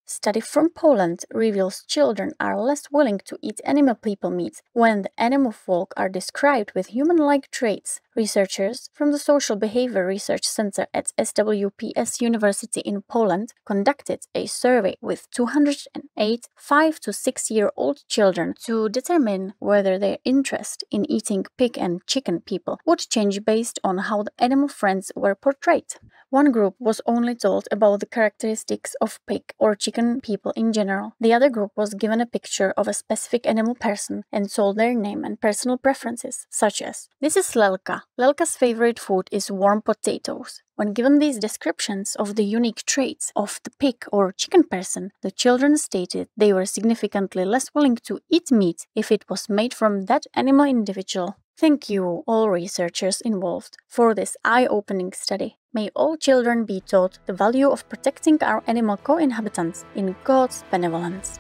Study from Poland reveals children are less willing to eat animal people meat when the animal folk are described with human-like traits. Researchers from the Social Behavior Research Center at SWPS University in Poland conducted a survey with 208 5 to 6-year-old children to determine whether their interest in eating pig and chicken people would change based on how the animal friends were portrayed. One group was only told about the characteristics of pig or chicken people in general. The other group was given a picture of a specific animal person and told their name and personal preferences, such as, "This is Lelka. Lelka's favorite food is warm potatoes." When given these descriptions of the unique traits of the pig or chicken person, the children stated they were significantly less willing to eat meat if it was made from that animal individual. Thank you, all researchers involved, for this eye-opening study. May all children be taught the value of protecting our animal co-inhabitants in God's benevolence.